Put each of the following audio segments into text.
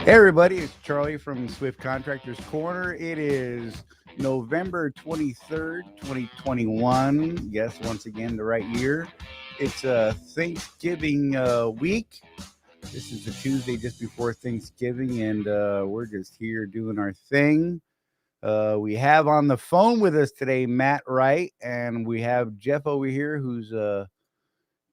Hey everybody, it's Charlie from Swift Contractors Corner. It is November 23rd, 2021. Yes, once again, the right year. It's Thanksgiving week. This is the Tuesday just before Thanksgiving, and we're just here doing our thing. We have on the phone with us today Matt Wright, and we have Jeff over here who's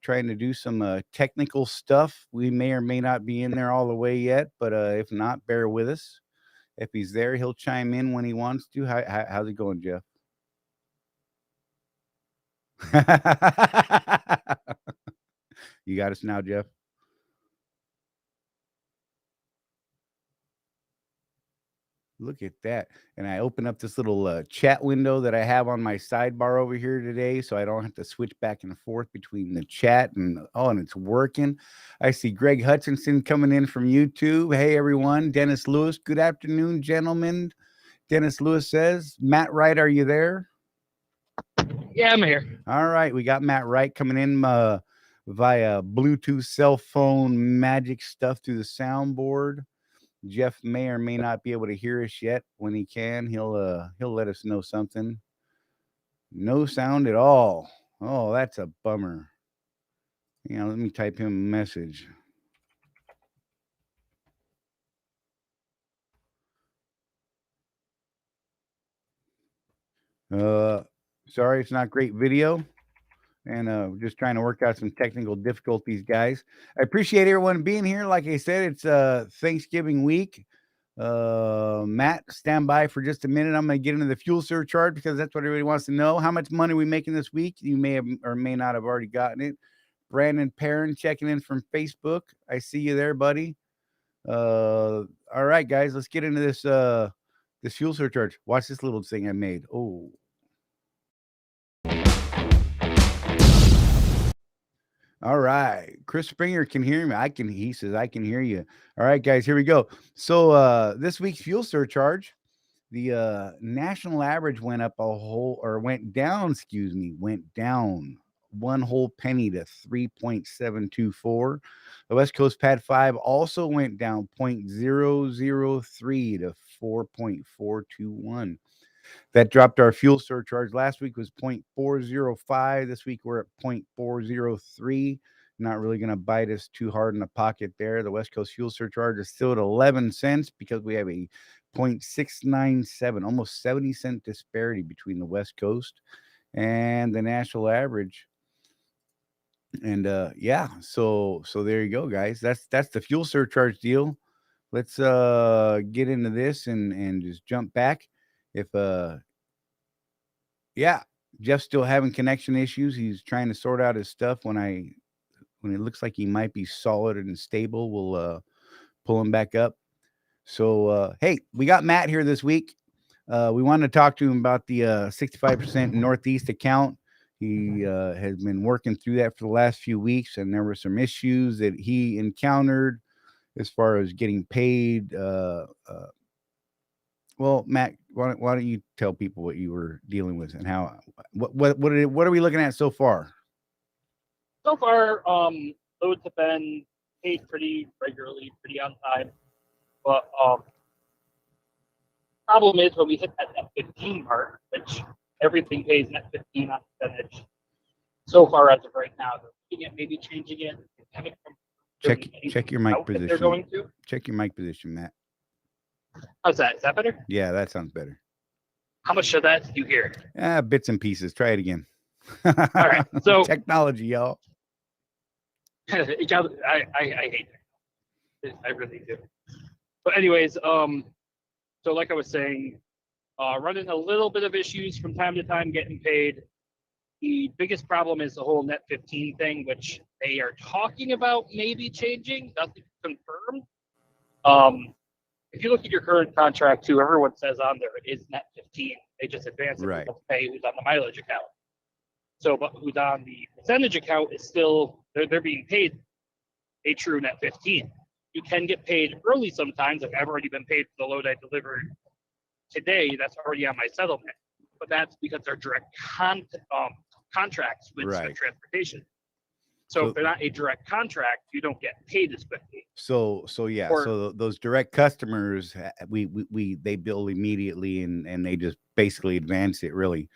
trying to do some technical stuff. We may or may not be in there all the way yet, but if not, bear with us. If he's there, he'll chime in when he wants to. How's it going, Jeff? You got us now, Jeff? Look at that. And I open up this little chat window that I have on my sidebar over here today, so I don't have to switch back and forth between the chat and it's working. I see Greg Hutchinson coming in from YouTube. Hey, everyone. Dennis Lewis. Good afternoon, gentlemen. Dennis Lewis says, Matt Wright, are you there? Yeah, I'm here. All right. We got Matt Wright coming in via Bluetooth cell phone magic stuff through the soundboard. Jeff may or may not be able to hear us yet. When he can, he'll let us know something. No sound at all. Oh, that's a bummer. Let me type him a message. Sorry, it's not great video. And just trying to work out some technical difficulties, guys. I appreciate everyone being here. Like I said, it's Thanksgiving week. Matt, stand by for just a minute. I'm going to get into the fuel surcharge because that's what everybody wants to know. How much money are we making this week? You may have or may not have already gotten it. Brandon Perrin checking in from Facebook. I see you there, buddy. All right, guys, let's get into this fuel surcharge. Watch this little thing I made. Oh. All right. Chris Springer can hear me. He says I can hear you. All right, guys, here we go. So this week's fuel surcharge, the national average went down one whole penny to 3.724. The West Coast Pad 5 also went down 0.003 to 4.421. That dropped our fuel surcharge. Last week was 0.405. This week we're at 0.403. Not really going to bite us too hard in the pocket there. The West Coast fuel surcharge is still at 11 cents because we have a 0.697, almost 70-cent disparity between the West Coast and the national average. And so there you go, guys. That's the fuel surcharge deal. Let's get into this and just jump back. Jeff's still having connection issues. He's trying to sort out his stuff. When it looks like he might be solid and stable, we'll pull him back up. So hey, we got Matt here this week. We wanted to talk to him about the 65% Northeast account. He has been working through that for the last few weeks, and there were some issues that he encountered as far as getting paid. Well, Matt, why don't you tell people what you were dealing with and how what are we looking at so far? So far, loads have been paid pretty regularly, pretty on time. But problem is when we hit that net 15 mark, which everything pays net 15 on percentage. So far, as of right now, they're looking at maybe changing it. Check your mic position. They're going to check your mic position, Matt. How's that? Is that better? Yeah, that sounds better. How much of that did you hear? Bits and pieces. Try it again. All right. So technology, y'all. I hate it. I really do. But anyways, so like I was saying, running a little bit of issues from time to time getting paid. The biggest problem is the whole net 15 thing, which they are talking about maybe changing. Nothing confirmed. If you look at your current contract too, everyone says on there it is net 15. They just advance it to pay who's on the mileage account. So, but who's on the percentage account is still they're being paid a true net 15. You can get paid early sometimes. Like I've already been paid for the load I delivered today. That's already on my settlement, but that's because they're direct contracts with transportation. So if they're not a direct contract, you don't get paid as quickly. So yeah. Or- So those direct customers, they bill immediately, and they just basically advance it. Really,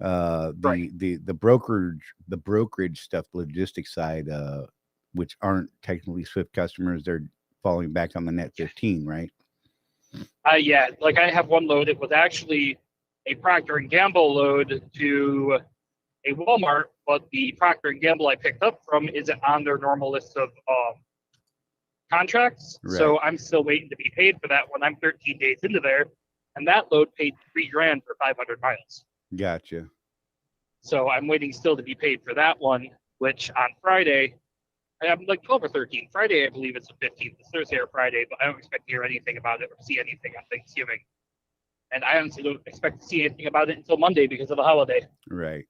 Right. the brokerage stuff, logistics side, which aren't technically Swift customers, they're falling back on the net 15, right? Yeah, like I have one load. It was actually a Procter and Gamble load to a Walmart, but the Procter and Gamble I picked up from isn't on their normal list of contracts. Right. So I'm still waiting to be paid for that when I'm 13 days into there, and that load paid $3,000 for 500 miles. Gotcha. So I'm waiting still to be paid for that one, which on Friday, I'm like 12 or 13. Friday, I believe it's the 15th. It's Thursday or Friday, but I don't expect to hear anything about it or see anything on Thanksgiving. And I honestly don't expect to see anything about it until Monday because of the holiday. Right.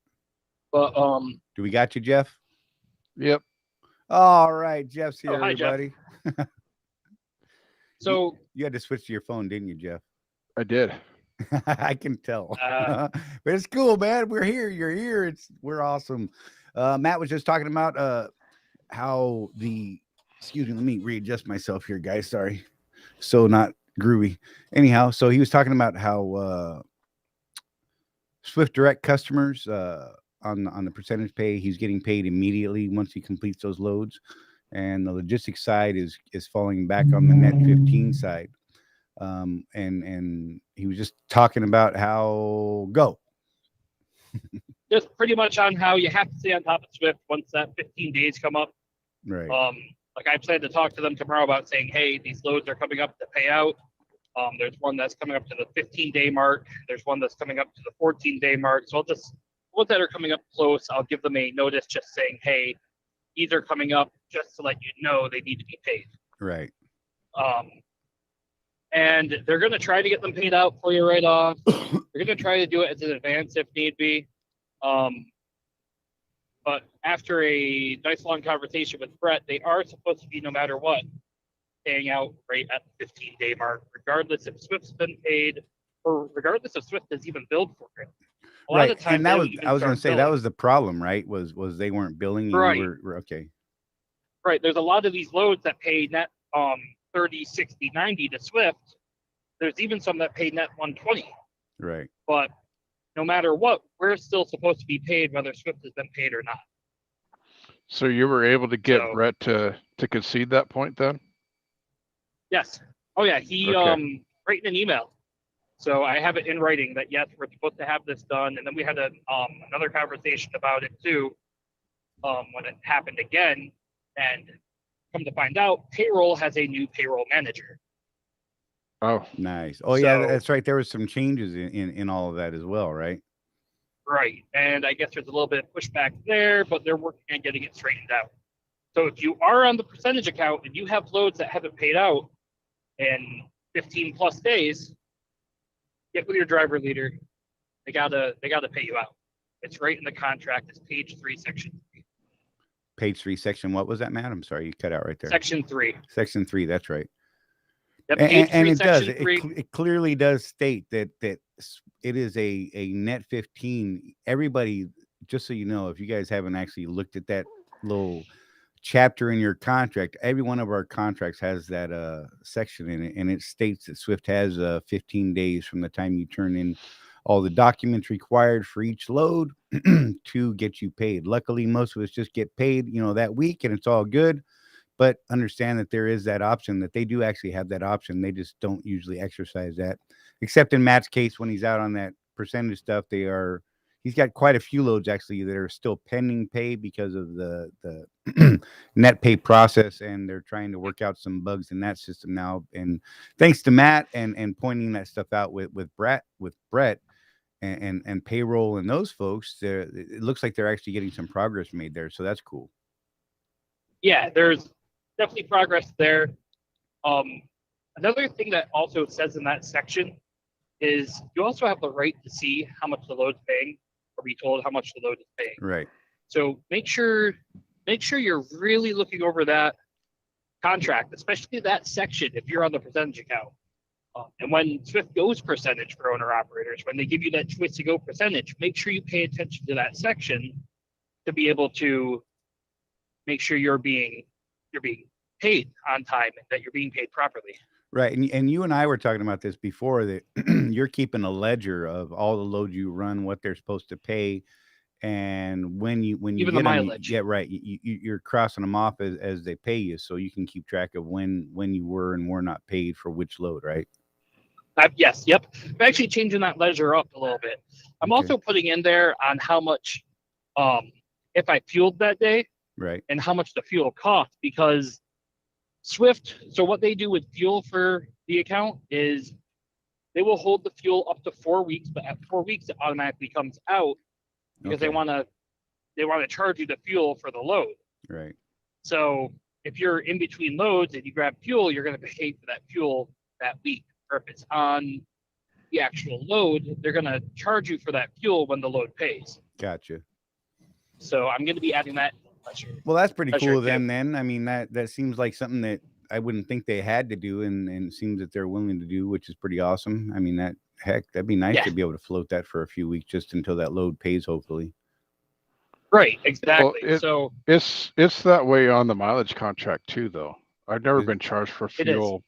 But do we got you, Jeff? Yep. All right, Jeff's here, hi, Jeff. everybody. So you had to switch to your phone, didn't you, Jeff? I did. I can tell. But it's cool, man. We're here. You're here. We're awesome. Matt was just talking about how excuse me, let me readjust myself here, guys. Sorry. So not groovy. Anyhow, so he was talking about how Swift Direct customers on the percentage pay, he's getting paid immediately once he completes those loads. And the logistics side is falling back on the net 15 side. And he was just talking about how just pretty much on how you have to stay on top of Swift once that 15 days come up. right. Like I plan to talk to them tomorrow about saying, hey, these loads are coming up to pay out. There's one that's coming up to the 15-day mark. There's one that's coming up to the 14-day mark. So I'll just, ones that are coming up close, I'll give them a notice just saying, hey, these are coming up just to let you know they need to be paid. Right. And they're going to try to get them paid out for you right off. They're going to try to do it as an advance if need be. But after a nice long conversation with Brett, they are supposed to be, no matter what, paying out right at the 15-day mark, regardless if Swift's been paid or regardless if Swift has even billed for it. A lot of times, and that was, I was going to say, that was the problem, right? Was they weren't billing. And right. We're okay. Right. There's a lot of these loads that pay net 30, 60, 90 to Swift. There's even some that pay net 120. Right. But no matter what, we're still supposed to be paid whether Swift has been paid or not. So you were able to get Brett to concede that point then? Yes. Oh yeah. He Okay. wrote in an email. So I have it in writing that yes, we're supposed to have this done. And then we had another conversation about it too when it happened again. And come to find out, payroll has a new payroll manager. Oh, nice. Oh, yeah, that's right. There was some changes in all of that as well, right? Right. And I guess there's a little bit of pushback there, but they're working on getting it straightened out. So if you are on the percentage account and you have loads that haven't paid out in 15 plus days, get with your driver leader. They gotta pay you out. It's right in the contract. It's page 3, section 3. Page 3, section what was that, Matt? I'm sorry, you cut out right there. Section 3. Section 3. That's right. Yep, and it does. Three. It clearly does state that it is a net 15. Everybody, just so you know, if you guys haven't actually looked at that little chapter in your contract, every one of our contracts has that section in it, and it states that Swift has 15 days from the time you turn in all the documents required for each load to get you paid. Luckily, most of us just get paid, that week, and it's all good. But understand that there is that option, that they do actually have that option. They just don't usually exercise that, except in Matt's case when he's out on that percentage stuff. He's got quite a few loads actually that are still pending pay because of the net pay process, and they're trying to work out some bugs in that system now. And thanks to Matt and pointing that stuff out with Brett and payroll and those folks, it looks like they're actually getting some progress made there. So that's cool. Yeah, there's definitely progress there. Another thing that also says in that section is you also have the right to see how much the load's paying, or be told how much the load is paying. Right. So make sure you're really looking over that contract, especially that section if you're on the percentage account. And when Swift goes percentage for owner operators, when they give you that choice to go percentage, make sure you pay attention to that section to be able to make sure you're being paid on time and that you're being paid properly. Right. And you and I were talking about this before, that you're keeping a ledger of all the loads you run, what they're supposed to pay. And when you Even the get them, mileage. yeah, right. You're crossing them off as they pay you, so you can keep track of when you were and were not paid for which load, right? Yes, yep. I'm actually changing that ledger up a little bit. I'm Okay. also putting in there on how much, if I fueled that day, Right. and how much the fuel cost, because Swift, so what they do with fuel for the account is they will hold the fuel up to 4 weeks, but at 4 weeks it automatically comes out because Okay. they want to charge you the fuel for the load. Right. So if you're in between loads and you grab fuel, you're going to pay for that fuel that week. Or if it's on the actual load, they're going to charge you for that fuel when the load pays. Gotcha. So I'm going to be adding that. Well, that's pretty Pleasure cool too. then. I mean, that seems like something that I wouldn't think they had to do, and it seems that they're willing to do, which is pretty awesome. I mean, that'd be nice Yeah. to be able to float that for a few weeks just until that load pays, hopefully. Right, exactly. Well, So it's that way on the mileage contract too, though. I've never been charged for It is. fuel.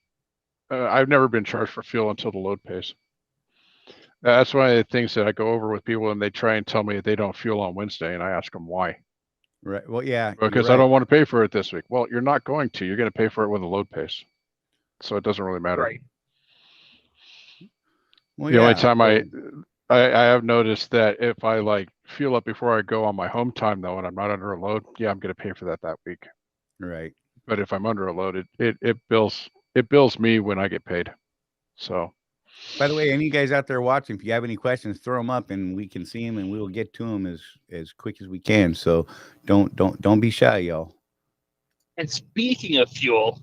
I've never been charged for fuel until the load pays. That's one of the things that I go over with people, and they try and tell me they don't fuel on Wednesday, and I ask them why. Right. Well, yeah. Because you're I don't right. want to pay for it this week. Well, you're not going to. You're going to pay for it when the load pays. So it doesn't really matter. right. Well, The only yeah. time I have noticed that if I like fuel up before I go on my home time though, and I'm not under a load, yeah, I'm going to pay for that week. Right. But if I'm under a load, it bills me when I get paid. So, By the way, any of you guys out there watching, if you have any questions, throw them up and we can see them and we will get to them as quick as we can. So don't be shy, y'all. And speaking of fuel,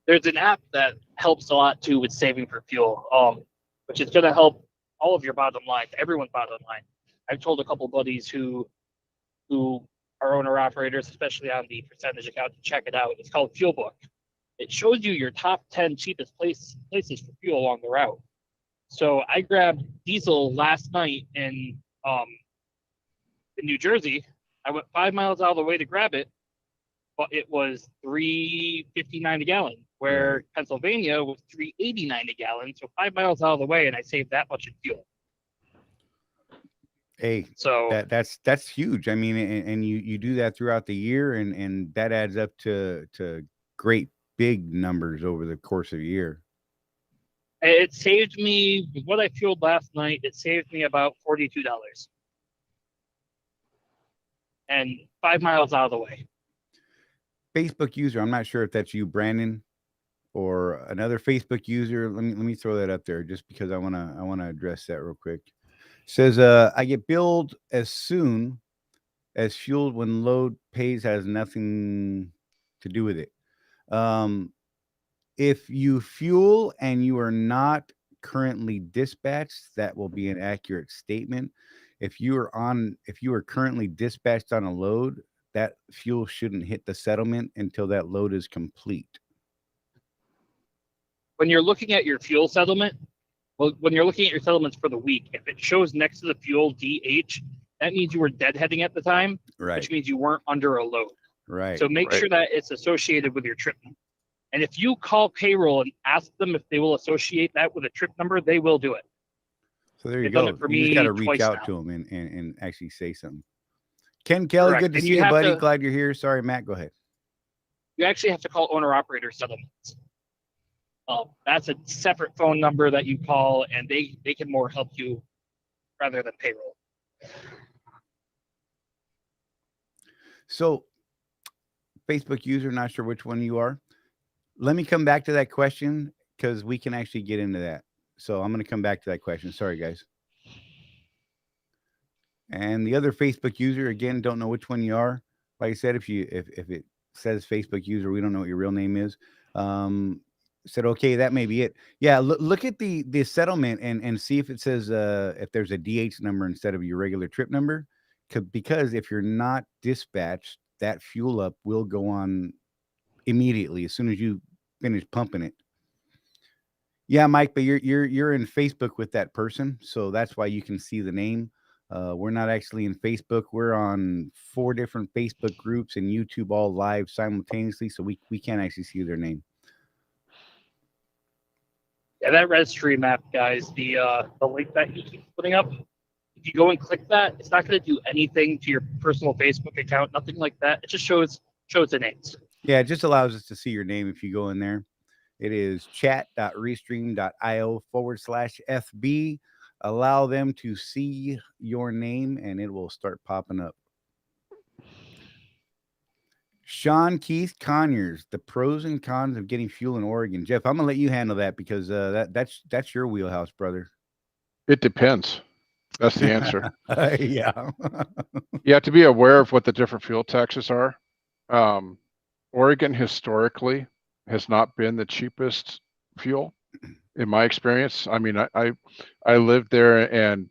there's an app that helps a lot too with saving for fuel, which is going to help all of your bottom lines, everyone's bottom line. I've told a couple buddies who are owner operators, especially on the percentage account, to check it out. It's called FuelBook. It shows you your top 10 cheapest places for fuel along the route. So I grabbed diesel last night in New Jersey. I went 5 miles out of the way to grab it, but it was $3.59 a gallon, where Right. Pennsylvania was $3.89 a gallon. So 5 miles out of the way, and I saved that much in fuel. Hey, So that's huge. I mean, and you do that throughout the year, and that adds up to great big numbers over the course of a year. it saved me, with what I fueled last night, it saved me about $42. And 5 miles out of the way. Facebook user, I'm not sure if that's you, Brandon, or another Facebook user. Let me throw that up there just because I wanna address that real quick. Says I get billed as soon as fueled when load pays, has nothing to do with it. If you fuel and you are not currently dispatched, that will be an accurate statement. If you are currently dispatched on a load, that fuel shouldn't hit the settlement until that load is complete. When you're looking at your fuel settlement, when you're looking at your settlements for the week, if it shows next to the fuel DH, that means you were deadheading at the time, Right. which means you weren't under a load. Right. So make sure that it's associated with your trip number. And if you call payroll and ask them if they will associate that with a trip number, they will do it. So there you They've done go. it for You just me got to reach twice out now. to them and actually say something. Ken Kelly, Correct. good to And see you you, have buddy. to- Glad you're here. Sorry, Matt. Go ahead. You actually have to call owner-operator settlements. That's a separate phone number that you call, and they can more help you rather than payroll. So, Facebook user, not sure which one you are. Let me come back to that question because we can actually get into that. So I'm going to come back to that question. Sorry, guys. And the other Facebook user, again, don't know which one you are. Like I said, if it says Facebook user, we don't know what your real name is. Said, okay, that may be it. Yeah, look at the settlement and see if it says if there's a DH number instead of your regular trip number. Because if you're not dispatched, that fuel up will go on immediately as soon as you finish pumping it. Yeah, Mike, but you're in Facebook with that person, so that's why you can see the name. We're not actually in Facebook. We're on 4 different Facebook groups and YouTube all live simultaneously, so we can't actually see their name. Yeah, that registry map, guys, the link that he keeps putting up, if you go and click that, it's not going to do anything to your personal Facebook account, nothing like that. It just shows the names. Yeah, it just allows us to see your name if you go in there. It is chat.restream.io/FB. Allow them to see your name and it will start popping up. Sean Keith Conyers, the pros and cons of getting fuel in Oregon. Jeff, I'm gonna let you handle that because that's your wheelhouse, brother. It depends. That's the answer. Yeah. You have to be aware of what the different fuel taxes are. Oregon historically has not been the cheapest fuel in my experience. I mean, I lived there and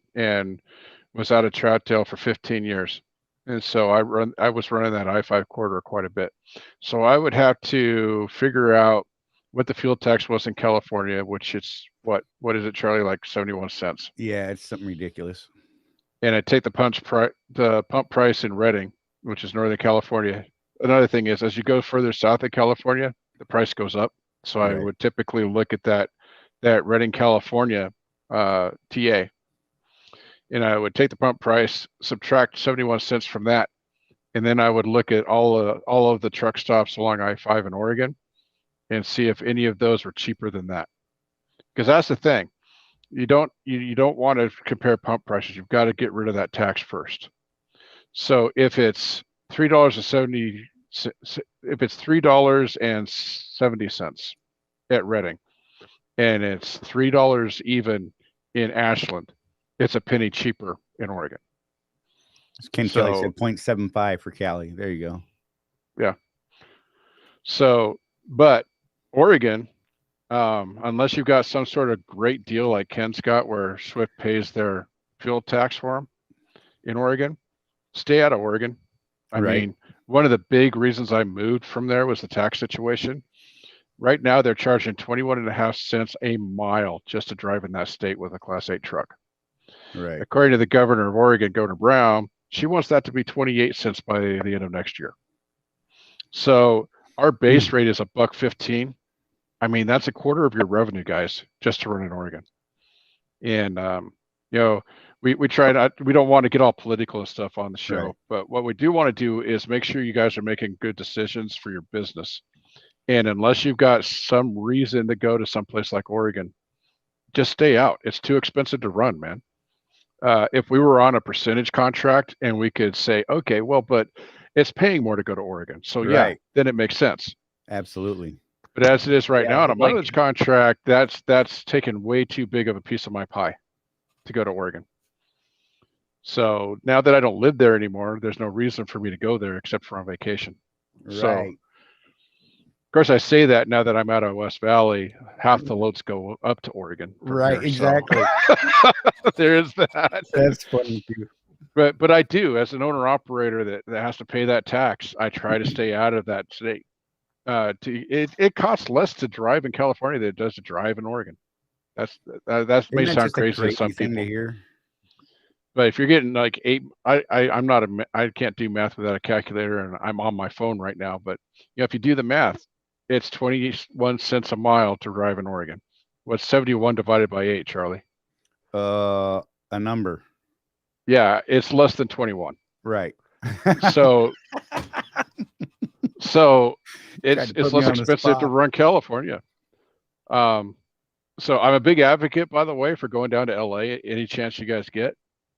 was out of Troutdale for 15 years. And so I was running that I-5 corridor quite a bit. So I would have to figure out what the fuel tax was in California, which it's what is it, Charlie? Like 71 cents. Yeah, it's something ridiculous. And I take the pump price in Redding, which is Northern California. Another thing is, as you go further south of California, the price goes up. So I would typically look at that Redding, California TA, and I would take the pump price, subtract 71 cents from that, and then I would look at all of the truck stops along I-5 in Oregon and see if any of those were cheaper than that. Because that's the thing. You don't want to compare pump prices. You've got to get rid of that tax first. So if it's $3.70 at Redding, and it's $3 even in Ashland, it's a penny cheaper in Oregon. Ken Kelly said 0.75 for Cali. There you go. Yeah. So, but Oregon, unless you've got some sort of great deal like Ken's got where Swift pays their fuel tax for them in Oregon, stay out of Oregon. I mean, one of the big reasons I moved from there was the tax situation. Right now, they're charging 21.5 cents a mile just to drive in that state with a Class 8 truck. Right. According to the governor of Oregon, Governor Brown, she wants that to be 28 cents by the end of next year. So our base rate is $1.15. I mean, that's a quarter of your revenue, guys, just to run in Oregon. And we try not, we don't want to get all political and stuff on the show, but what we do want to do is make sure you guys are making good decisions for your business. And unless you've got some reason to go to someplace like Oregon, just stay out. It's too expensive to run, man. If we were on a percentage contract and we could say, okay, well, but it's paying more to go to Oregon. So yeah, then it makes sense. Absolutely. But as it is right now on a mileage contract, that's taken way too big of a piece of my pie to go to Oregon. So now that I don't live there anymore, there's no reason for me to go there except for on vacation. So of course I say that now that I'm out of West Valley, half the loads go up to Oregon. Right, there, exactly. So. There is that. That's funny too. But I do, as an owner operator that has to pay that tax, I try to stay out of that state. It costs less to drive in California than it does to drive in Oregon. That may sound crazy to some people. To hear. But if you're getting like I can't do math without a calculator, and I'm on my phone right now. But if you do the math, it's 21 cents a mile to drive in Oregon. What's 71 divided by 8, Charlie? A number. Yeah, it's less than 21. Right. So it's less expensive to run California. So I'm a big advocate, by the way, for going down to LA any chance you guys get.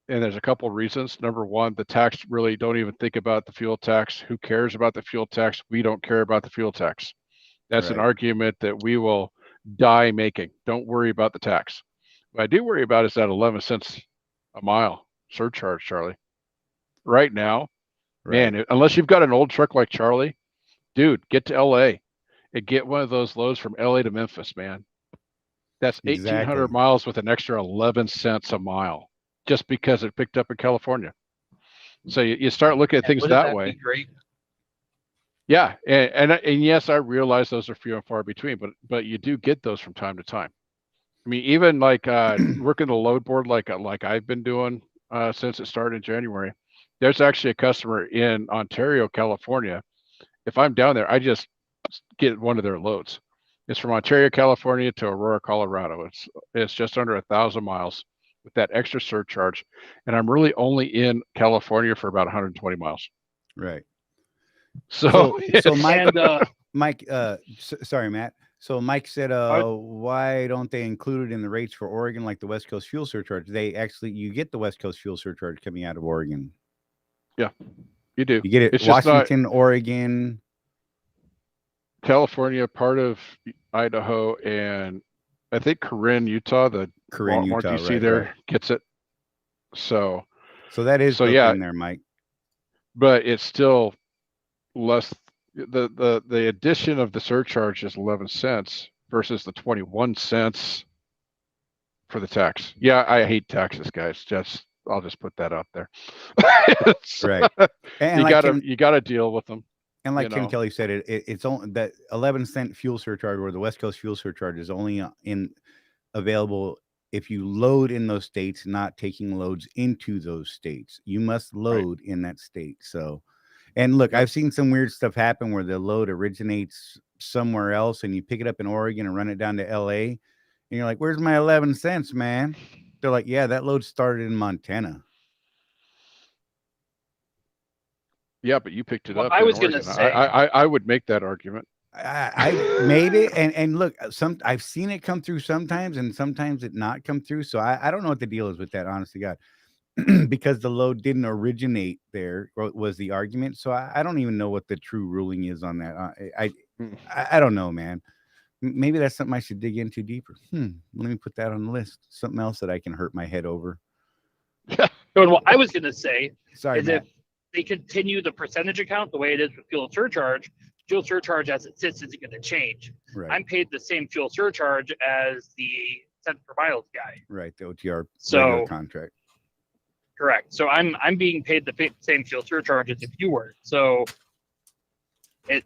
And there's a couple of reasons. Number one, the tax, really don't even think about the fuel tax. Who cares about the fuel tax? We don't care about the fuel tax. That's an argument that we will die making. Don't worry about the tax. What I do worry about is that 11 cents a mile surcharge, Charlie. Right now, man, unless you've got an old truck like Charlie, dude, get to LA and get one of those loads from LA to Memphis, man. That's 1,800 miles with an extra 11 cents a mile just because it picked up in California. So you start looking at things that way. Great. Yeah, and yes, I realize those are few and far between, but you do get those from time to time. I mean, even like working the load board like I've been doing since it started in January. There's actually a customer in Ontario, California. If I'm down there, I just get one of their loads. It's from Ontario, California to Aurora, Colorado. It's just under 1,000 miles with that extra surcharge, and I'm really only in California for about 120 miles. Right. So So Mike, And Mike, sorry, Matt. So Mike said, why don't they include it in the rates for Oregon like the West Coast fuel surcharge? You get the West Coast fuel surcharge coming out of Oregon. yeah, you do. You get it It's just not Washington, Oregon, California, part of Idaho, and I think Corinne, Utah, the Corinne, Walmart Utah, DC right, there right. gets it. So So that is built yeah, in there, Mike. but it's still less. The addition of the surcharge is 11 cents versus the 21 cents for the tax. Yeah, I hate taxes, guys. I'll just put that out there. Right. And You gotta deal with them. And like Ken know. Kelly said, it's only that 11-cent fuel surcharge or the West Coast fuel surcharge is only available if you load in those states, not taking loads into those states. You must load in that state. So, and look, I've seen some weird stuff happen where the load originates somewhere else and you pick it up in Oregon and run it down to LA. And you're like, where's my 11 cents, man? They're like, yeah, that load started in Montana. Yeah, but you picked it Well, up. I in was gonna Oregon. say- I would make that argument. I made it, and look, I've seen it come through sometimes, and sometimes it not come through. So I don't know what the deal is with that, honest to God, because the load didn't originate there was the argument. So I don't even know what the true ruling is on that. I don't know, man. Maybe that's something I should dig into deeper. Let me put that on the list. Something else that I can hurt my head over. what I was gonna say Sorry, is Matt. if they continue the percentage account the way it is with fuel surcharge as it sits isn't going to change. Right. I'm paid the same fuel surcharge as the cent per miles guy. Right, the OTR So contract. correct. So I'm being paid the same fuel surcharge as if you were. So if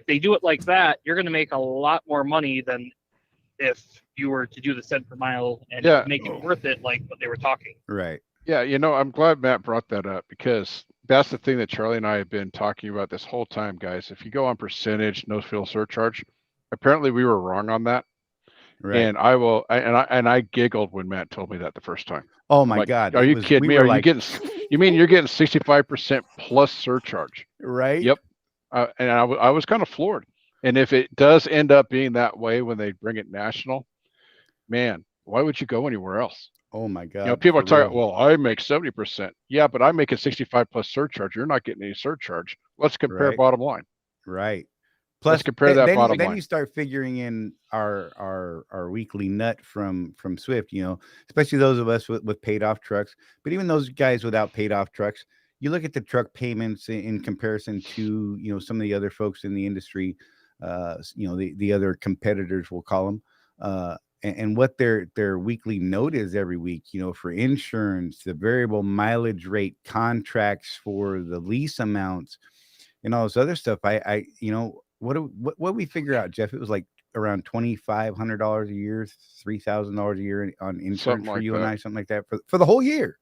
they do it like that, you're going to make a lot more money than if you were to do the cent per mile and make it worth it, like what they were talking. Right. Yeah, I'm glad Matt brought that up because that's the thing that Charlie and I have been talking about this whole time, guys. If you go on percentage, no fuel surcharge, apparently we were wrong on that. Right. And I giggled when Matt told me that the first time. Oh my God. Are you kidding me? Are you getting, you mean you're getting 65% plus surcharge? Right. Yep. And I was kind of floored. And if it does end up being that way when they bring it national, man, why would you go anywhere else? Oh my God. People are talking, well, I make 70%. Yeah, but I make a 65 plus surcharge. You're not getting any surcharge. Let's compare bottom line. Right. Plus, let's compare that bottom line. Then you start figuring in our weekly nut from Swift, especially those of us with paid off trucks, but even those guys without paid off trucks, you look at the truck payments in comparison to, some of the other folks in the industry, the other competitors, we'll call them, and what their weekly note is every week, for insurance, the variable mileage rate, contracts for the lease amounts, and all this other stuff. What we figure out, Jeff? It was like around $2,500 a year, $3,000 a year on insurance for you and I, something like that for the whole year.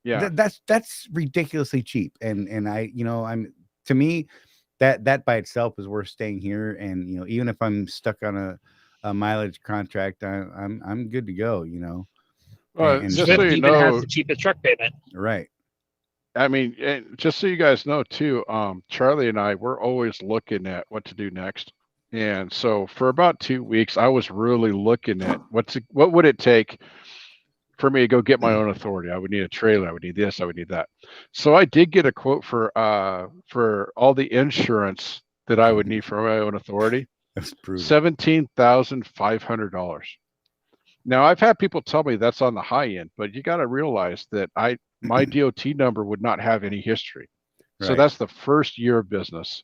Yeah, that's ridiculously cheap, and I'm to me that by itself is worth staying here, and even if I'm stuck on a mileage contract, I'm good to go. And just so you know, has the cheapest truck payment. Right. I mean, just so you guys know too, Charlie and I, we're always looking at what to do next. And so for about 2 weeks, I was really looking at what would it take for me to go get my own authority. I would need a trailer. I would need this. I would need that. So I did get a quote for all the insurance that I would need for my own authority. That's brutal. $17,500. Now I've had people tell me that's on the high end, but you got to realize that my DOT number would not have any history. Right. So that's the first year of business.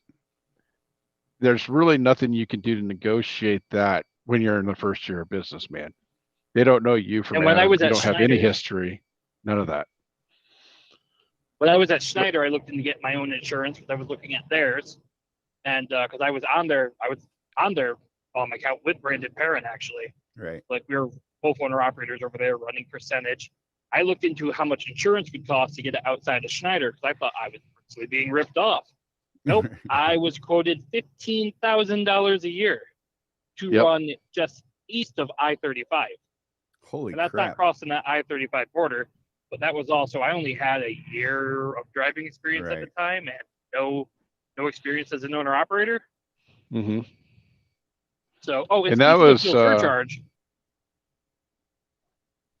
There's really nothing you can do to negotiate that when you're in the first year of business, man. They don't know you from Adam. You don't have any history. None of that. When I was at Schneider, I looked into get my own insurance because I was looking at theirs, and because I was on their account with Brandon Perrin, actually. Right. Like we were both owner operators over there running percentage. I looked into how much insurance would cost to get it outside of Schneider because I thought I was personally being ripped off. Nope, I was quoted $15,000 a year to run just east of I-35. Holy and that's crap. not crossing that I-35 border, but that was also, I only had a year of driving experience at the time and no experience as an owner operator. Mm-hmm. So, and that was fuel surcharge.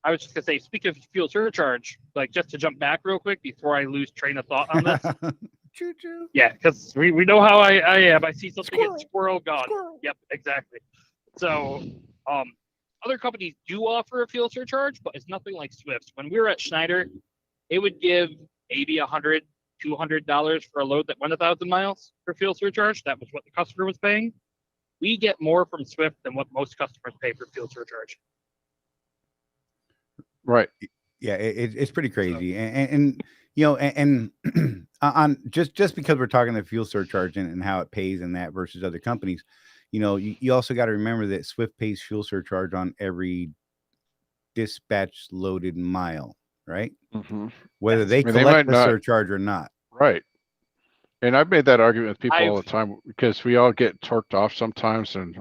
I was just gonna say, speaking of fuel surcharge, like just to jump back real quick before I lose train of thought on this. Choo choo. Yeah, because we know how I am. I see something Squirrel. get squirrel gone. Squirrel. Yep, exactly. So, other companies do offer a fuel surcharge, but it's nothing like Swift. When we were at Schneider, it would give maybe $100, $200 for a load that went 1,000 miles for fuel surcharge. That was what the customer was paying. We get more from Swift than what most customers pay for fuel surcharge. Right. Yeah, it's pretty crazy, and you know, and on just because we're talking the fuel surcharge and how it pays and that versus other companies, you know, you also got to remember that Swift pays fuel surcharge on every dispatch loaded mile, right? Mm-hmm. Whether they they collect might the not, surcharge or not. Right. And I've made that argument with people all the time because we all get torqued off sometimes, and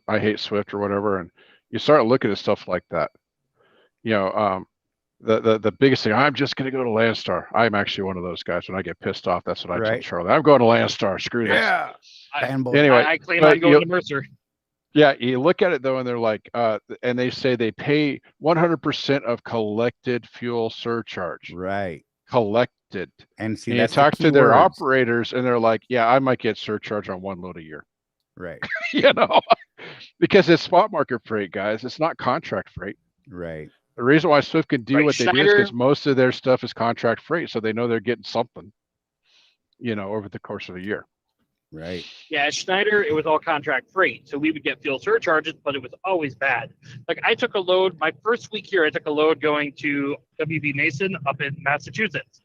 I hate Swift or whatever, and you start looking at stuff like that. You know, the biggest thing, I'm just going to go to Landstar. I'm actually one of those guys. When I get pissed off, that's what I tell Charlie. I'm going to Landstar. Screw this. Yeah. Anyway, I claim on going to Mercer. Yeah, you look at it though, and they're like, and they say they pay 100% of collected fuel surcharge. Right. Collected. And see, and that's you talk the to their words. Operators, and they're like, yeah, I might get surcharge on one load a year. Right. You know, because it's spot market freight, guys. It's not contract freight. Right. The reason why Swift can do what they do is because Schneider, most of their stuff is contract freight, so they know they're getting something, you know, over the course of a year. Right. Yeah, at Schneider, it was all contract freight. So we would get fuel surcharges, but it was always bad. Like I took a load, my first week here, I took a load going to WB Mason up in Massachusetts.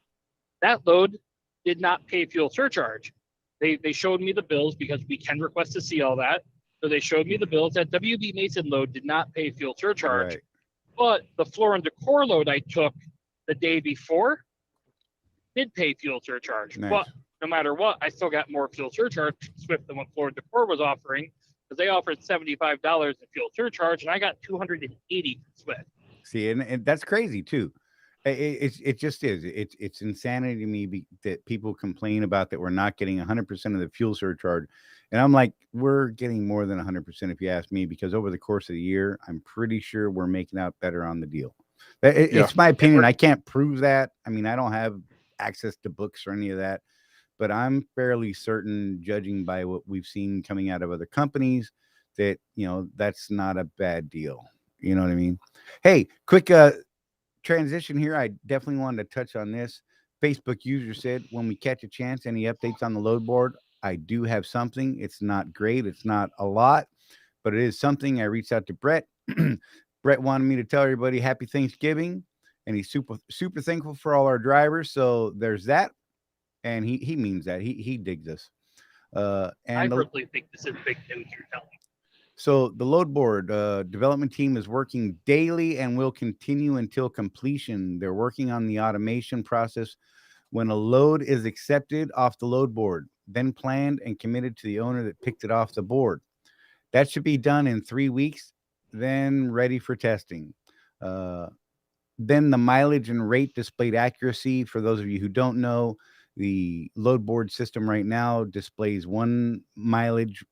That load did not pay fuel surcharge. They showed me the bills because we can request to see all that. So they showed me the bills. That WB Mason load did not pay fuel surcharge. Right. But the Floor and Decor load I took the day before did pay fuel surcharge. Nice. But no matter what, I still got more fuel surcharge Swift than what Floor and Decor was offering because they offered $75 in fuel surcharge and I got $280 from Swift. See, and that's crazy too. It just is. It's insanity to me that people complain about that we're not getting 100% of the fuel surcharge. And I'm like, we're getting more than 100% if you ask me, because over the course of the year, I'm pretty sure we're making out better on the deal. It's my opinion. I can't prove that. I mean, I don't have access to books or any of that, but I'm fairly certain, judging by what we've seen coming out of other companies, that, you know, that's not a bad deal. You know what I mean? Hey, quick transition here. I definitely wanted to touch on this. Facebook user said, when we catch a chance, any updates on the load board? I do have something. It's not great. It's not a lot, but it is something. I reached out to Brett. Brett wanted me to tell everybody happy Thanksgiving, and he's super thankful for all our drivers. So there's that. And he means that. He digs us. And I personally think this is big news you're telling. So the load board development team is working daily and will continue until completion. They're working on the automation process when a load is accepted off the load board, then planned and committed to the owner that picked it off the board. That should be done in 3 weeks, then ready for testing. Then the mileage and rate displayed accuracy. For those of you who don't know, the load board system right now displays one mileage.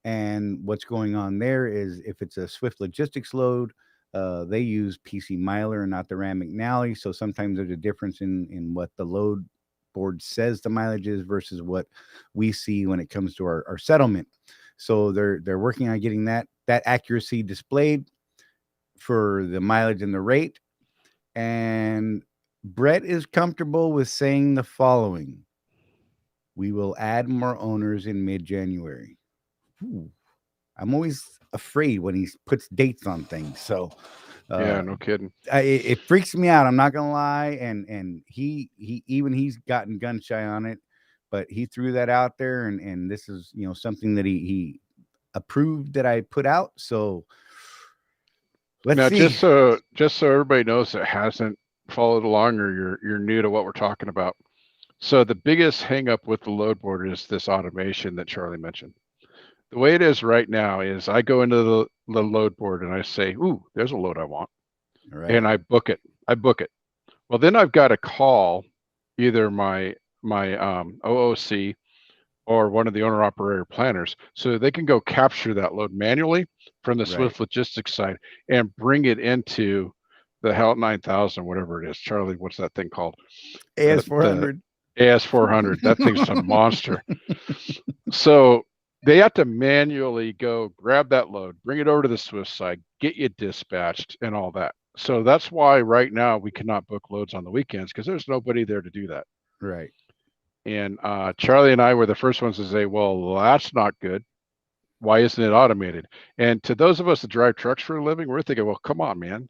And what's going on there is if it's a Swift Logistics load, they use PC Miler and not the Rand McNally. So sometimes there's a difference in what the load board says the mileage is versus what we see when it comes to our settlement. So they're working on getting that accuracy displayed for the mileage and the rate. And Brett is comfortable with saying the following: we will add more owners in mid-January. I'm always afraid when he puts dates on things. So yeah, no kidding. It freaks me out. I'm not gonna lie. And he's gotten gun shy on it, but he threw that out there, and this is, you know, something that he approved that I put out. So let's see. Just so everybody knows that hasn't followed along or you're new to what we're talking about. So the biggest hang up with the load board is this automation that Charlie mentioned. The way it is right now is I go into the load board and I say, ooh, there's a load I want. Right. And I book it. Well, then I've got to call either my OOC or one of the owner operator planners so they can go capture that load manually from the Right. Swift logistics side and bring it into the HALT 9000, whatever it is. Charlie, what's that thing called? AS400. AS400. That thing's a monster. So they have to manually go grab that load, bring it over to the Swift side, get you dispatched and all that. So that's why right now we cannot book loads on the weekends because there's nobody there to do that. Right. And Charlie and I were the first ones to say, well, that's not good. Why isn't it automated? And to those of us that drive trucks for a living, we're thinking, well, come on, man,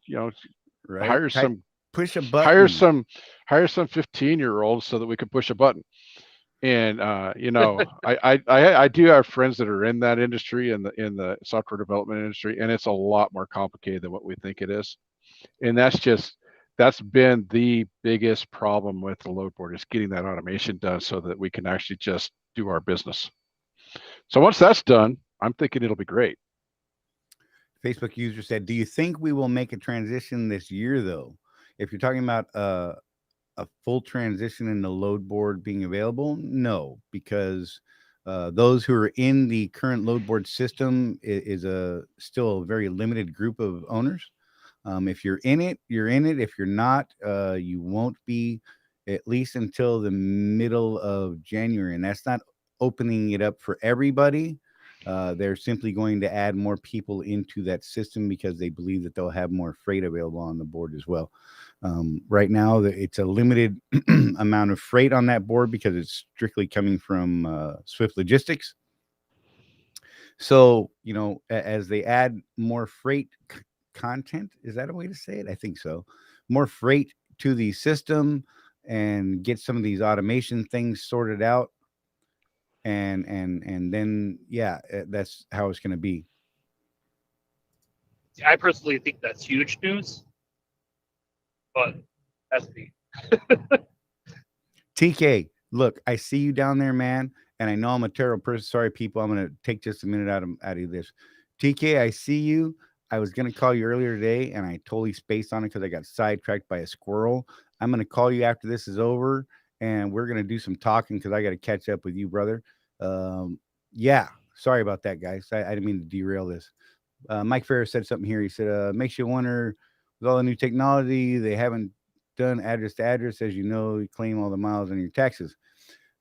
Right. hire some, push a button. hire some 15-year-olds so that we can push a button. And I do have friends that are in that industry, in the software development industry, and it's a lot more complicated than what we think it is. And that's been the biggest problem with the load board is getting that automation done so that we can actually just do our business. So once that's done, I'm thinking it'll be great. Facebook user said, do you think we will make a transition this year though? If you're talking about a full transition in the load board being available, no, because those who are in the current load board system is still a very limited group of owners. If you're in it, you're in it. If you're not, you won't be at least until the middle of January. And that's not opening it up for everybody. They're simply going to add more people into that system because they believe that they'll have more freight available on the board as well. Right now, it's a limited amount of freight on that board because it's strictly coming from Swift Logistics. So, as they add more freight content, is that a way to say it? I think so. More freight to the system and get some of these automation things sorted out. And then, yeah, that's how it's going to be. I personally think that's huge news, but that's me. TK, look, I see you down there, man, and I know I'm a terrible person. Sorry, people. I'm going to take just a minute out of this. TK, I see you. I was going to call you earlier today, and I totally spaced on it because I got sidetracked by a squirrel. I'm going to call you after this is over, and we're going to do some talking because I got to catch up with you, brother. Yeah, sorry about that, guys. I didn't mean to derail this. Mike Ferris said something here. He said, makes you wonder, with all the new technology, they haven't done address to address, as you know, you claim all the miles on your taxes.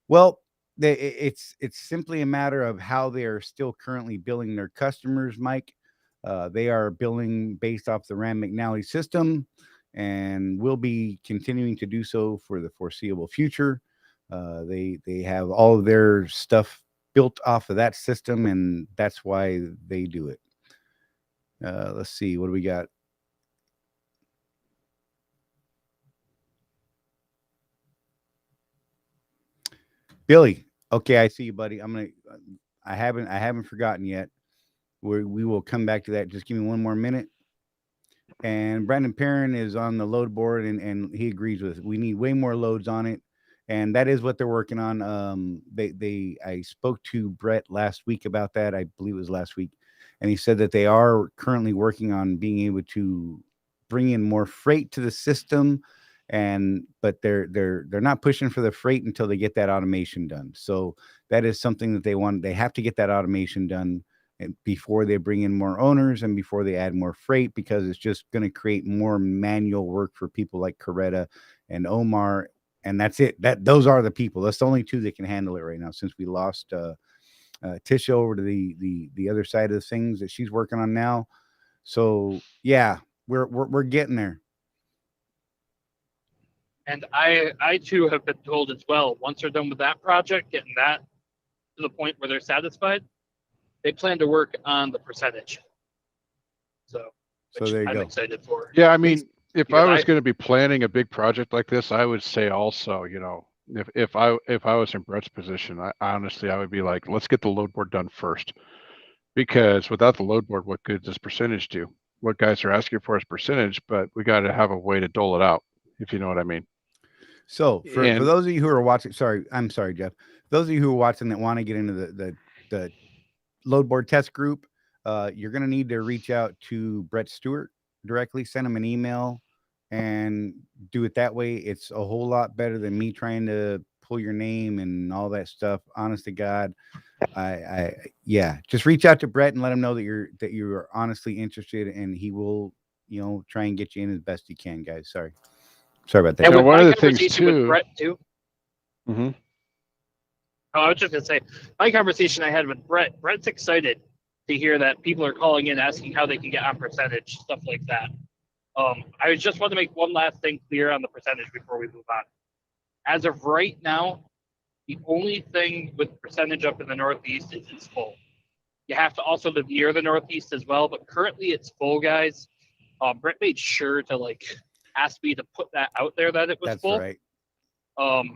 Well, it's simply a matter of how they are still currently billing their customers, Mike. They are billing based off the Rand McNally system and will be continuing to do so for the foreseeable future. They have all of their stuff built off of that system, and that's why they do it. Let's see, what do we got? Billy, okay, I see you, buddy. I haven't forgotten yet. We will come back to that. Just give me one more minute. And Brandon Perrin is on the load board, and he agrees with it. We need way more loads on it, and that is what they're working on. I spoke to Brett last week about that. I believe it was last week, and he said that they are currently working on being able to bring in more freight to the system, but they're not pushing for the freight until they get that automation done. So that is something that they want. They have to get that automation done before they bring in more owners and before they add more freight, because it's just going to create more manual work for people like Coretta and Omar. And that's it. Those are the people. That's the only two that can handle it right now, since we lost Tisha over to the other side of the things that she's working on now. So yeah, we're getting there. And I too have been told as well, once they're done with that project, getting that to the point where they're satisfied, they plan to work on the percentage. So there you I'm go. excited for. Yeah, I mean, if I was going to be planning a big project like this, I would say also, if I was in Brett's position, I would be like, let's get the load board done first, because without the load board, what good does percentage do? What guys are asking for is percentage, but we got to have a way to dole it out. if you know what I mean. So for And those of you who are watching, I'm sorry, Jeff. Those of you who are watching that want to get into the load board test group, you're going to need to reach out to Brett Stewart directly, send him an email, and do it that way. It's a whole lot better than me trying to pull your name and all that stuff. Honest to God, yeah, just reach out to Brett and let him know that you are honestly interested, and he will, try and get you in as best he can, guys. Sorry about that. And Yeah, with one my of the things conversation with too. Brett too. Mhm. Oh, I was just gonna say, my conversation I had with Brett. Brett's excited to hear that people are calling in asking how they can get on percentage, stuff like that. I just want to make one last thing clear on the percentage before we move on. As of right now, the only thing with percentage up in the Northeast is it's full. You have to also live near the Northeast as well, but currently it's full, guys. Brett made sure to ask me to put that out there that it was That's full. right.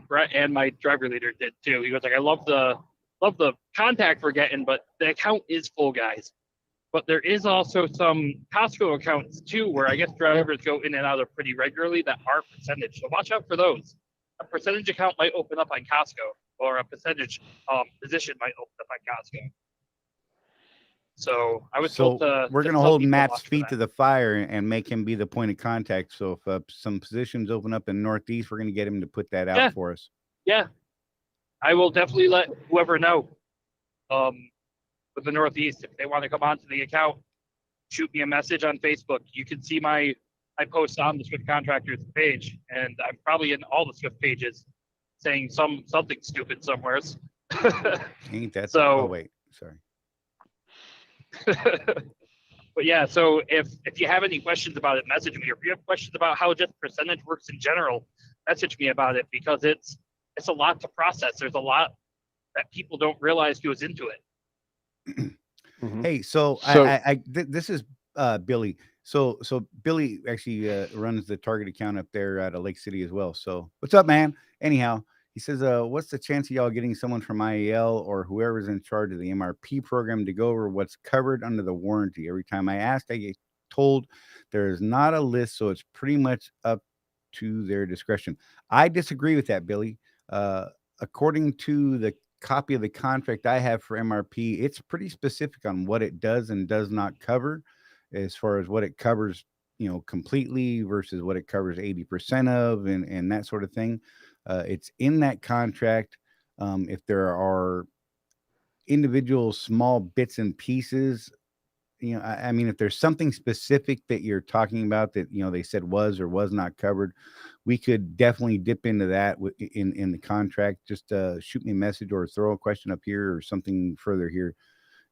Brett and my driver leader did too. He was like, I love the contact we're getting, but the account is full, guys. But there is also some Costco accounts too, where I guess drivers go in and out of pretty regularly that are percentage. So watch out for those. A percentage account might open up on Costco, or a percentage position might open up on Costco. So I was told to. We're going to tell hold people Matt's watch for feet that. to the fire and make him be the point of contact. So if some positions open up in Northeast, we're going to get him to put that out for us. Yeah, I will definitely let whoever know. With the Northeast, if they want to come onto the account, shoot me a message on Facebook. You can see I post on the Swift Contractors page, and I'm probably in all the Swift pages saying something stupid somewheres. Ain't that so? Oh wait, sorry. But yeah, so if you have any questions about it, message me. Or if you have questions about how just percentage works in general, message me about it, because it's a lot to process. There's a lot that people don't realize goes into it. Mhm. Hey, so this is Billy. So Billy actually runs the Target account up there out of Lake City as well. So what's up, man? Anyhow, he says, what's the chance of y'all getting someone from IEL or whoever's in charge of the MRP program to go over what's covered under the warranty? Every time I ask, I get told there is not a list, so it's pretty much up to their discretion. I disagree with that, Billy. According to the copy of the contract I have for MRP, it's pretty specific on what it does and does not cover, as far as what it covers, completely versus what it covers 80% of, and that sort of thing. It's in that contract. If there are individual small bits and pieces, I mean, if there's something specific that you're talking about that, they said was or was not covered, we could definitely dip into that in the contract. Just shoot me a message or throw a question up here or something further here,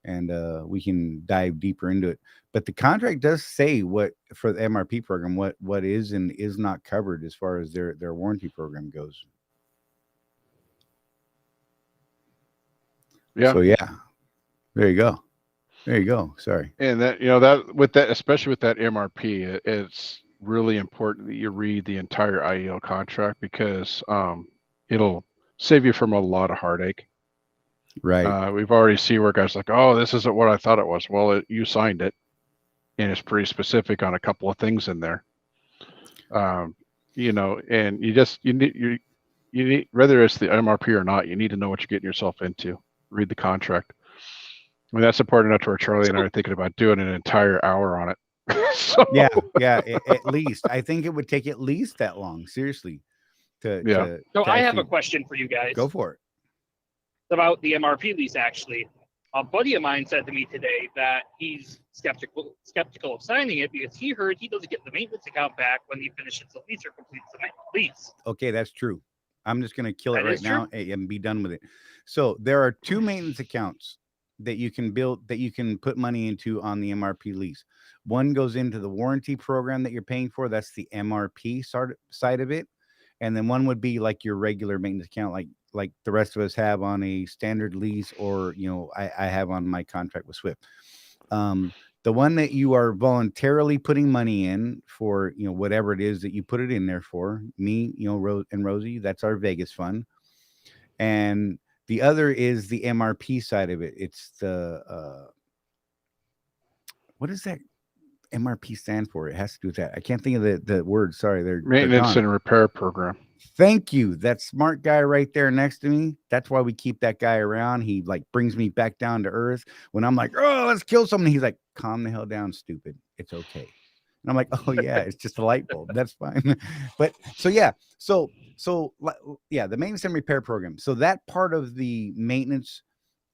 and we can dive deeper into it. But the contract does say what, for the MRP program, what is and is not covered as far as their warranty program goes. Yeah. So yeah, there you go. There you go. Sorry. And that, that with that, especially with that MRP, it's really important that you read the entire IEL contract, because it'll save you from a lot of heartache. Right. We've already seen where guys like, oh, this isn't what I thought it was. Well, you signed it, and it's pretty specific on a couple of things in there. And you need, whether it's the MRP or not, you need to know what you're getting yourself into. Read the contract. I mean, that's important enough to where Charlie and I are thinking about doing an entire hour on it. So, Yeah. At least I think it would take at least that long. Seriously. So I have a question for you guys. Go for it. It's about the MRP lease, actually. A buddy of mine said to me today that he's skeptical of signing it because he heard he doesn't get the maintenance account back when he finishes the lease or completes the lease. Okay, that's true. I'm just going to kill it That right is true? now and be done with it. So there are two maintenance accounts that you can build, that you can put money into on the MRP lease. One goes into the warranty program that you're paying for. That's the MRP side of it. And then one would be like your regular maintenance account, like the rest of us have on a standard lease, or I have on my contract with Swift. The one that you are voluntarily putting money in for, whatever it is that you put it in there for, me, and Rosie, that's our Vegas fund. And the other is the MRP side of it. It's the what is that? MRP stand for? It has to do with that. I can't think of the word. Sorry, they're Maintenance gone. and repair program. Thank you. That smart guy right there next to me. That's why we keep that guy around. He like brings me back down to earth when I'm like, oh, let's kill someone. He's like, calm the hell down, stupid. It's okay. And I'm like, oh yeah, it's just a light bulb. That's fine. But so yeah, so yeah, the maintenance and repair program. So that part of the maintenance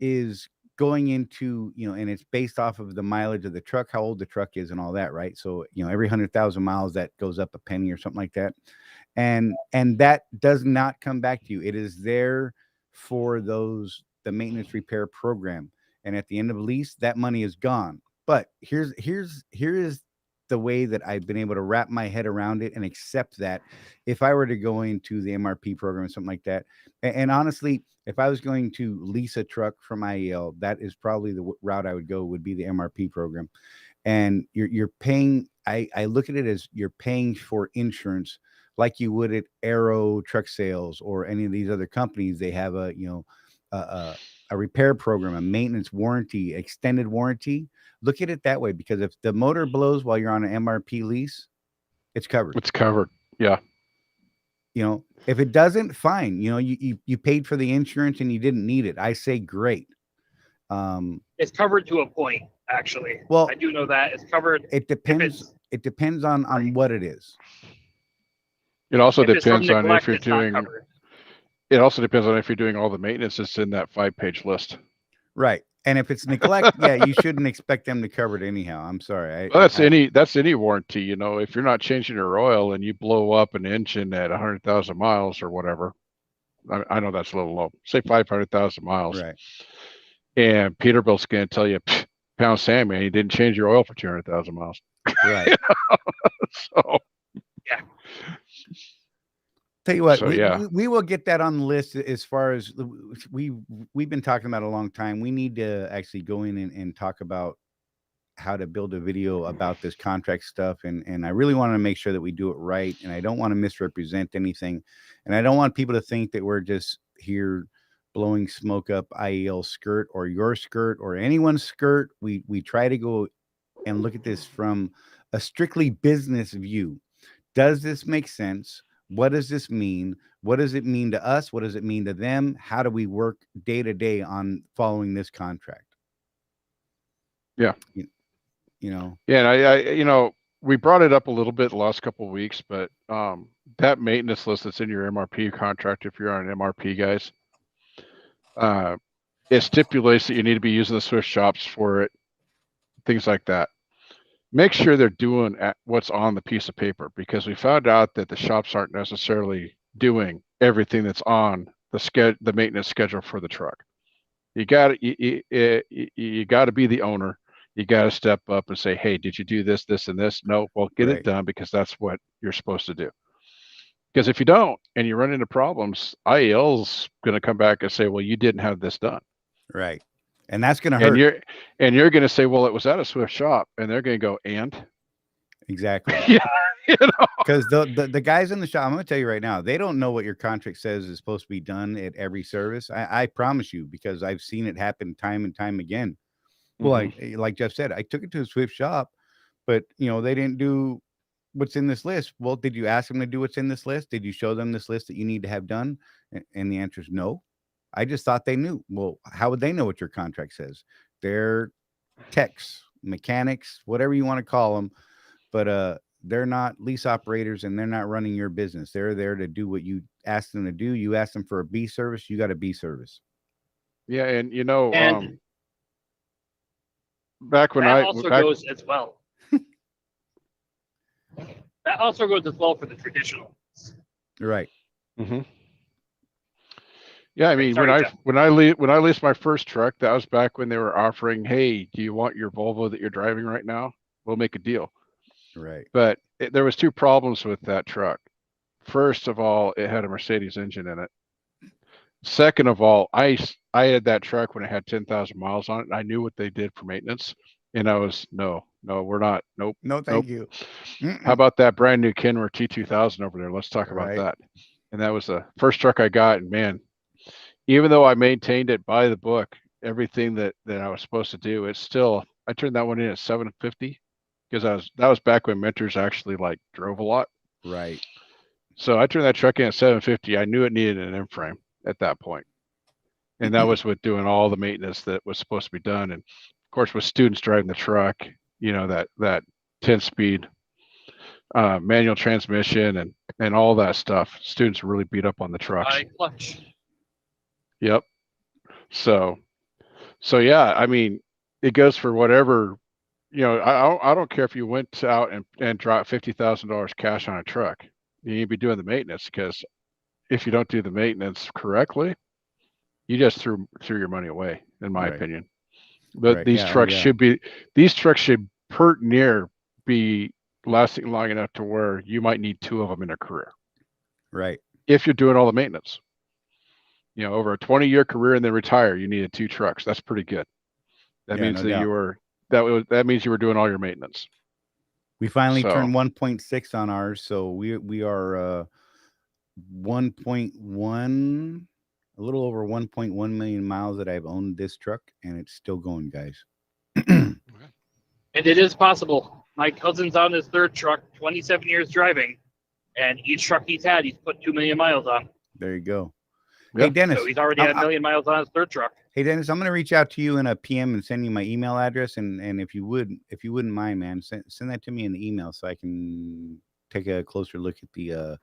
is going into, and it's based off of the mileage of the truck, how old the truck is, and all that, right? So every 100,000 miles that goes up a penny or something like that, and that does not come back to you. It is there for the maintenance repair program, and at the end of the lease, that money is gone. But here is the way that I've been able to wrap my head around it and accept that if I were to go into the MRP program or something like that, and honestly, if I was going to lease a truck from IEL, that is probably the route I would go, would be the MRP program. And you're paying, I look at it as you're paying for insurance like you would at Aero Truck Sales or any of these other companies. They have a repair program, a maintenance warranty, extended warranty. Look at it that way, because if the motor blows while you're on an MRP lease, it's covered. It's covered. Yeah. If it doesn't, fine. You paid for the insurance and you didn't need it. I say great. It's covered to a point, actually. Well, I do know that it's covered. It depends. It depends on what it is. It also If it's from depends on neglect, if you're it's not doing. covered. It also depends on if you're doing all the maintenance that's in that 5-page list. Right. And if it's neglect, yeah, you shouldn't expect them to cover it anyhow. I'm sorry. Well, that's any warranty. If you're not changing your oil and you blow up an engine at 100,000 miles or whatever, I know that's a little low. Say 500,000 miles, Right. And Peterbilt's going to tell you, pound sand, man, you didn't change your oil for 200,000 miles. Right. So yeah. Tell you what, So, we will get that on the list. As far as we've been talking about a long time. We need to actually go in and talk about how to build a video about this contract stuff. And I really want to make sure that we do it right. And I don't want to misrepresent anything. And I don't want people to think that we're just here blowing smoke up IEL skirt or your skirt or anyone's skirt. We try to go and look at this from a strictly business view. Does this make sense? What does this mean? What does it mean to us? What does it mean to them? How do we work day to day on following this contract? Yeah. Yeah. And we brought it up a little bit the last couple of weeks, but that maintenance list that's in your MRP contract, if you're on an MRP, guys, it stipulates that you need to be using the Swift shops for it, things like that. Make sure they're doing what's on the piece of paper, because we found out that the shops aren't necessarily doing everything that's on the maintenance schedule for the truck. You got to be the owner. You got to step up and say, hey, did you do this, this, and this? No, well, get it done, because that's what you're supposed to do. Because if you don't and you run into problems, IEL's going to come back and say, well, you didn't have this done. Right. And that's going to hurt. And you're going to say, well, it was at a Swift shop, and they're going to go, and? Exactly. Yeah. Because the guys in the shop, I'm going to tell you right now, they don't know what your contract says is supposed to be done at every service. I promise you, because I've seen it happen time and time again. Well, like Jeff said, I took it to a Swift shop, but they didn't do what's in this list. Well, did you ask them to do what's in this list? Did you show them this list that you need to have done? And the answer is no. I just thought they knew. Well, how would they know what your contract says? They're techs, mechanics, whatever you want to call them, but they're not lease operators, and they're not running your business. They're there to do what you ask them to do. You ask them for a B service, you got a B service. Yeah, and back when that also goes as well. That also goes as well for the traditional. Right. Mm-hmm. Yeah, I mean, Sorry, when I leased my first truck, that was back when they were offering, hey, do you want your Volvo that you're driving right now? We'll make a deal. Right. But there was two problems with that truck. First of all, it had a Mercedes engine in it. Second of all, I had that truck when it had 10,000 miles on it, and I knew what they did for maintenance. And I was, no, we're not. Nope. No, thank you. How about that brand new Kenworth T2000 over there? Let's talk about that. And that was the first truck I got. And man, even though I maintained it by the book, everything that I was supposed to do, it's still, I turned that one in at 750. because that was back when mentors actually like drove a lot. Right. So I turned that truck in at 750. I knew it needed an M-frame at that point. And that was with doing all the maintenance that was supposed to be done. And of course, with students driving the truck, that 10-speed manual transmission and all that stuff, students really beat up on the trucks. High clutch. Yep. So yeah, I mean, it goes for whatever, I don't care if you went out and dropped $50,000 cash on a truck. You need to be doing the maintenance, because if you don't do the maintenance correctly, you just threw your money away, in my opinion. But Right. these Yeah, trucks should pert near be lasting long enough to where you might need 2 of them in a career. Right. If you're doing all the maintenance. Over a 20-year career and then retire, you needed 2 trucks. That's pretty good. That means no doubt. that means you were doing all your maintenance. We finally So- turned 1.6 on ours, so we are 1.1, a little over 1.1 million miles that I've owned this truck, and it's still going, guys. And it is possible. My cousin's on his 3rd truck, 27 years driving, and each truck he's had, he's put 2 million miles on. There you go. Yeah. Hey, Dennis. So he's already had a million miles on his 3rd truck. Hey, Dennis, I'm going to reach out to you in a PM and send you my email address, and if you wouldn't mind, man, send that to me in the email so I can take a closer look at the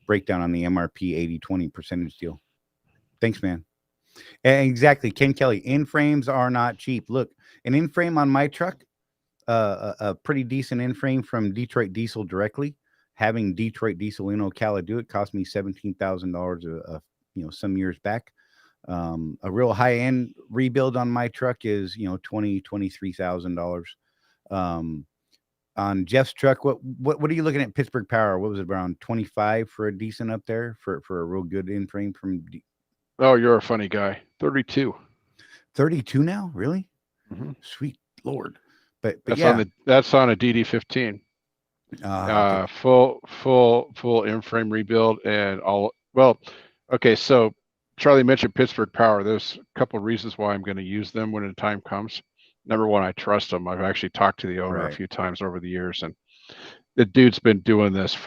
breakdown on the MRP 80/20 percentage deal. Thanks, man. And exactly, Ken Kelly. In frames are not cheap. Look, an in frame on my truck, a pretty decent in frame from Detroit Diesel directly. Having Detroit Diesel in Ocala do it cost me $17,000 some years back. A real high end rebuild on my truck is $23,000. On Jeff's truck, what are you looking at? Pittsburgh Power, what was it, around 25 for a decent up there for a real good in frame from Oh, you're a funny guy. 32. 32 now, really? Mhm. Sweet Lord. But That's yeah, that's on a DD15. okay. Full in-frame rebuild and all. Well, okay, so Charlie mentioned Pittsburgh Power. There's a couple of reasons why I'm going to use them when the time comes. Number one, I trust them. I've actually talked to the owner a few times over the years, and the dude's been doing this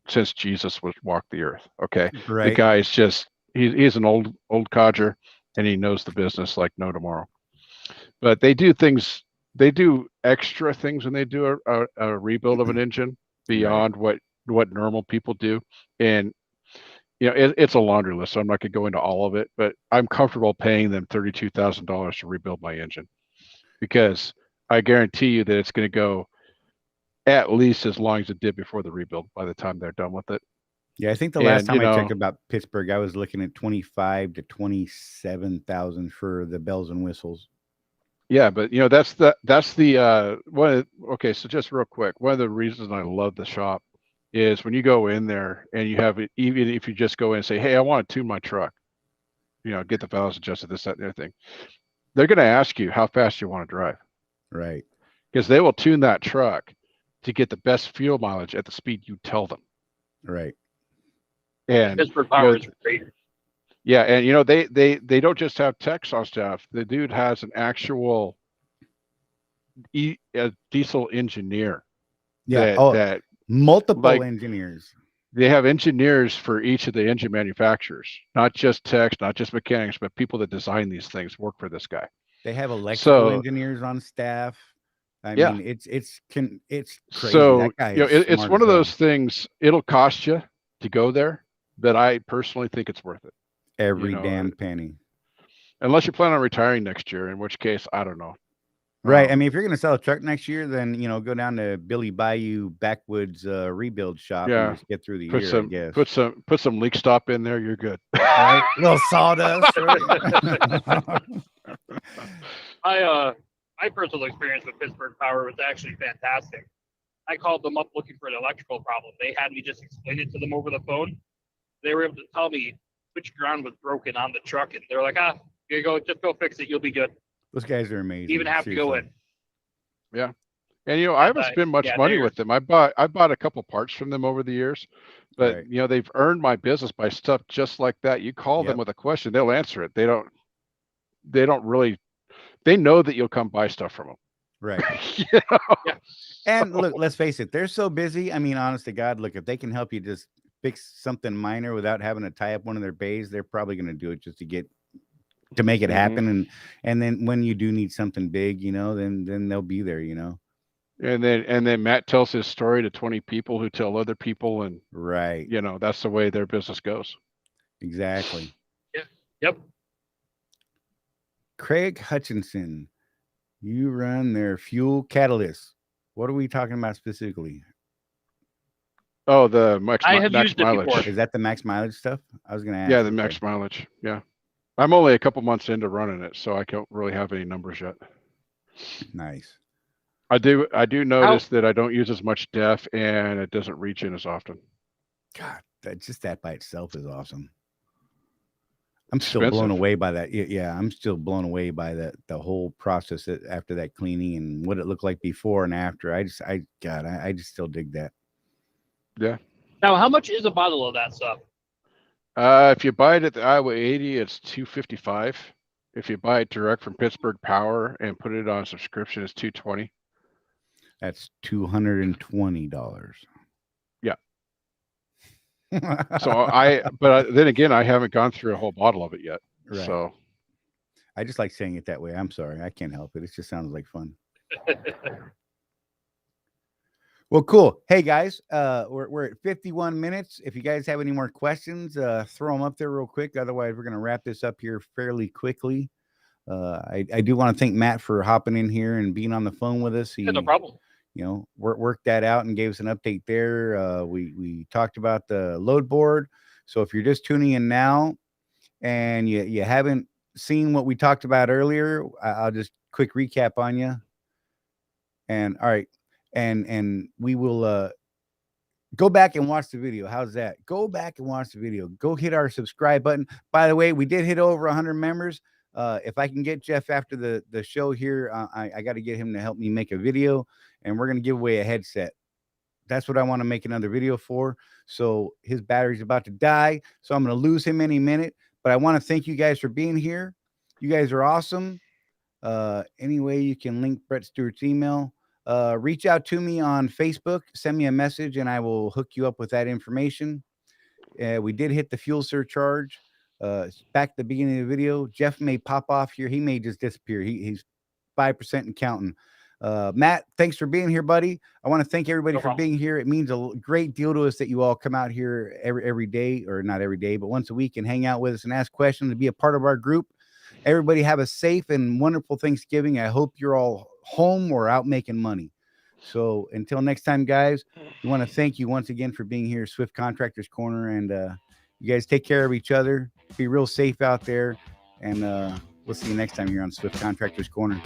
since Jesus walked the earth. Okay, Right. the guy is he's an old codger, and he knows the business like no tomorrow. But they do extra things when they do a rebuild of an engine beyond what normal people do. And it's a laundry list, so I'm not going to go into all of it, but I'm comfortable paying them $32,000 to rebuild my engine, because I guarantee you that it's going to go at least as long as it did before the rebuild by the time they're done with it. Yeah, I think the last time I checked about Pittsburgh, I was looking at 25 to 27,000 for the bells and whistles. Yeah, but that's the one. Okay, so just real quick, one of the reasons I love the shop is when you go in there and you have it, even if you just go in and say, hey, I want to tune my truck, get the valves adjusted, this, that, and the other thing, they're going to ask you how fast you want to drive. Right. Because they will tune that truck to get the best fuel mileage at the speed you tell them. Right. And Pittsburgh Power is great. Yeah, and they don't just have techs on staff. The dude has an actual a diesel engineer. Yeah. That multiple engineers. They have engineers for each of the engine manufacturers, not just techs, not just mechanics, but people that design these things work for this guy. They have electrical engineers on staff. I mean, it's crazy. So that guy it's one of those things. It'll cost you to go there, but I personally think it's worth it. Every damn penny. Unless you plan on retiring next year, in which case, I don't know. Right. I mean, if you're going to sell a truck next year, then, go down to Billy Bayou Backwoods rebuild shop and just get through the year, I guess. Put some leak stop in there. You're good. Right? A little sawdust. My personal experience with Pittsburgh Power was actually fantastic. I called them up looking for an electrical problem. They had me just explain it to them over the phone. They were able to tell me which ground was broken on the truck, and they're like, here you go, just go fix it, you'll be good. Those guys are amazing. You even have to go in. Yeah. And I haven't spent much money with them. I bought a couple parts from them over the years, but they've earned my business by stuff just like that. You call them with a question, they'll answer it. They know that you'll come buy stuff from them. Right. You know? Yeah. And look, let's face it, they're so busy. I mean, honest to God, look, if they can help you just fix something minor without having to tie up one of their bays, they're probably going to do it just to make it Mhm. happen. And then when you do need something big, you know, then they'll be there, you know. And then Matt tells his story to 20 people who tell other people, and Right. you know, that's the way their business goes. Exactly. Yep. Craig Hutchinson, you run their fuel catalyst. What are we talking about specifically? Oh, the max I have max used it mileage. before. Is that the max mileage stuff? I was going to ask. Yeah, the Okay. max mileage. Yeah. I'm only a couple months into running it, so I don't really have any numbers yet. Nice. I do notice that I don't use as much def, and it doesn't reach in as often. God, that by itself is awesome. I'm still blown Expensive. away by that. Yeah, I'm still blown away by the whole process after that cleaning and what it looked like before and after. I just still dig that. Yeah. Now, how much is a bottle of that stuff? If you buy it at the Iowa 80, it's $255. If you buy it direct from Pittsburgh Power and put it on subscription, it's $220. That's $220. Yeah. So but then again, I haven't gone through a whole bottle of it yet. Right. So I just like saying it that way. I'm sorry, I can't help it. It just sounds like fun. Well, cool. Hey guys, we're at 51 minutes. If you guys have any more questions, throw them up there real quick. Otherwise, we're gonna wrap this up here fairly quickly. I do want to thank Matt for hopping in here and being on the phone with us. No problem. You know, worked that out and gave us an update there. We talked about the load board. So if you're just tuning in now and you haven't seen what we talked about earlier, I'll just quick recap on you. And all right, and we will go back and watch the video. How's that? Go back and watch the video. Go hit our subscribe button. By the way, we did hit over 100 members. If I can get Jeff after the show here, I got to get him to help me make a video, and we're going to give away a headset. That's what I want to make another video for. So his battery's about to die, so I'm going to lose him any minute. But I want to thank you guys for being here. You guys are awesome. Anyway, you can link Brett Stewart's email. Reach out to me on Facebook. Send me a message, and I will hook you up with that information. We did hit the fuel surcharge. Back at the beginning of the video, Jeff may pop off here. He may just disappear. He's 5% and counting. Matt, thanks for being here, buddy. I want to thank everybody for being here. It means a great deal to us that you all come out here every day, or not every day, but once a week, and hang out with us and ask questions and be a part of our group. Everybody have a safe and wonderful Thanksgiving. I hope you're all home or out making money. So until next time, guys, we want to thank you once again for being here, Swift Contractors Corner, and you guys take care of each other. Be real safe out there, and we'll see you next time here on Swift Contractors Corner.